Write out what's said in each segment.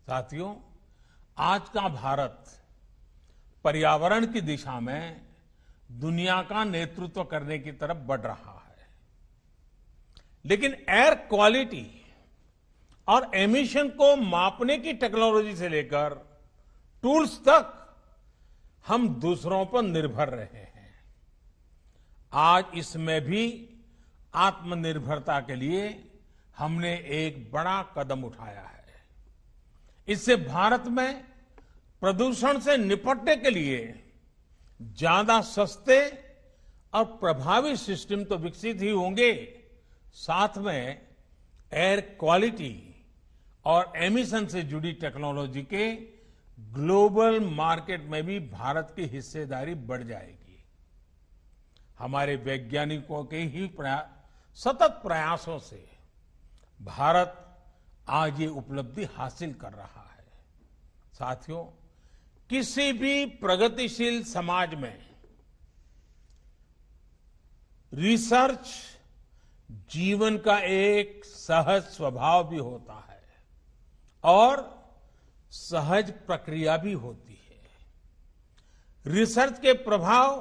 साथियों, आज का भारत पर्यावरण की दिशा में दुनिया का नेतृत्व करने की तरफ बढ़ रहा है, लेकिन एयर क्वालिटी और एमिशन को मापने की टेक्नोलॉजी से लेकर टूल्स तक हम दूसरों पर निर्भर रहे हैं। आज इसमें भी आत्मनिर्भरता के लिए हमने एक बड़ा कदम उठाया है। इससे भारत में प्रदूषण से निपटने के लिए ज्यादा सस्ते और प्रभावी सिस्टम तो विकसित ही होंगे, साथ में एयर क्वालिटी और एमिशन से जुड़ी टेक्नोलॉजी के ग्लोबल मार्केट में भी भारत की हिस्सेदारी बढ़ जाएगी। हमारे वैज्ञानिकों के ही सतत प्रयासों से भारत आज ये उपलब्धि हासिल कर रहा है। साथियों, किसी भी प्रगतिशील समाज में रिसर्च जीवन का एक सहज स्वभाव भी होता है और सहज प्रक्रिया भी होती है। रिसर्च के प्रभाव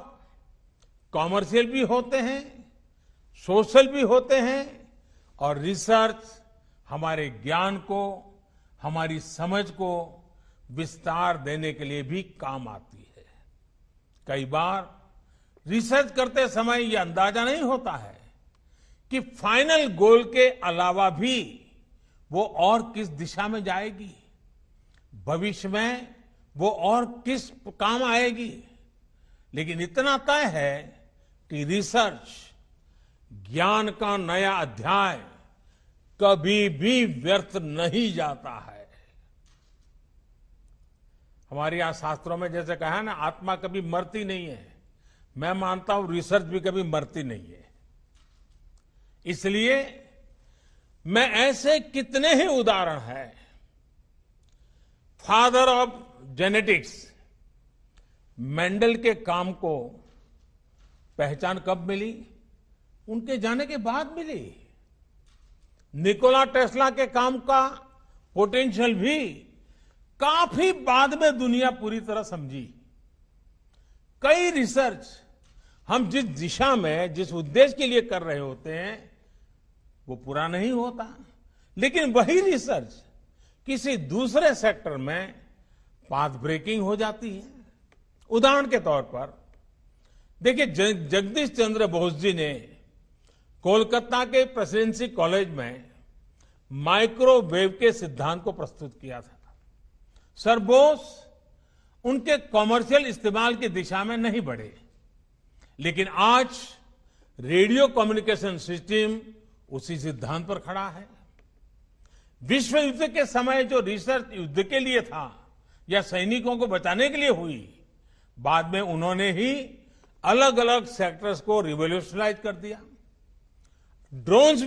कॉमर्शियल भी होते हैं, सोशल भी होते हैं और रिसर्च हमारे ज्ञान को, हमारी समझ को विस्तार देने के लिए भी काम आती है। कई बार रिसर्च करते समय यह अंदाजा नहीं होता है कि फाइनल गोल के अलावा भी वो और किस दिशा में जाएगी, भविष्य में वो और किस काम आएगी। लेकिन इतना तय है कि रिसर्च ज्ञान का नया अध्याय कभी भी व्यर्थ नहीं जाता है। हमारे यहां शास्त्रों में जैसे कहा है ना, आत्मा कभी मरती नहीं है। मैं मानता हूं रिसर्च भी कभी मरती नहीं है। इसलिए मैं ऐसे कितने ही उदाहरण हैं, फादर ऑफ जेनेटिक्स मेंडल के काम को पहचान कब मिली? उनके जाने के बाद मिली। निकोला टेस्ला के काम का पोटेंशियल भी काफी बाद में दुनिया पूरी तरह समझी। कई रिसर्च हम जिस दिशा में, जिस उद्देश्य के लिए कर रहे होते हैं वो पूरा नहीं होता, लेकिन वही रिसर्च किसी दूसरे सेक्टर में पाथ ब्रेकिंग हो जाती है। उदाहरण के तौर पर देखिए, जगदीश चंद्र बोस जी ने कोलकाता के प्रेसिडेंसी कॉलेज में माइक्रोवेव के सिद्धांत को प्रस्तुत किया था। सर बोस उनके कॉमर्शियल इस्तेमाल की दिशा में नहीं बढ़े, लेकिन आज रेडियो कम्युनिकेशन सिस्टम उसी सिद्धांत पर खड़ा है। विश्व युद्ध के समय जो रिसर्च युद्ध के लिए था या सैनिकों को बचाने के लिए हुई, बाद में उन्होंने ही अलग अलग सेक्टर्स को रिवोल्यूशनाइज कर दिया। ड्रोन्स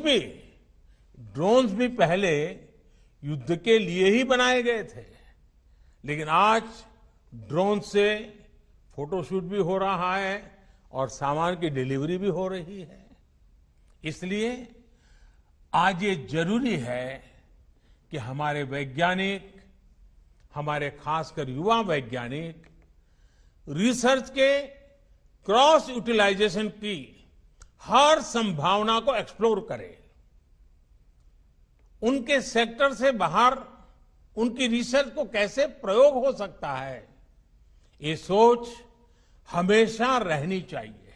भी पहले युद्ध के लिए ही बनाए गए थे, लेकिन आज ड्रोन से फोटोशूट भी हो रहा है और सामान की डिलीवरी भी हो रही है। इसलिए आज ये जरूरी है कि हमारे वैज्ञानिक, हमारे खासकर युवा वैज्ञानिक रिसर्च के क्रॉस यूटिलाइजेशन की हर संभावना को एक्सप्लोर करें। उनके सेक्टर से बाहर उनकी रिसर्च को कैसे प्रयोग हो सकता है, ये सोच हमेशा रहनी चाहिए।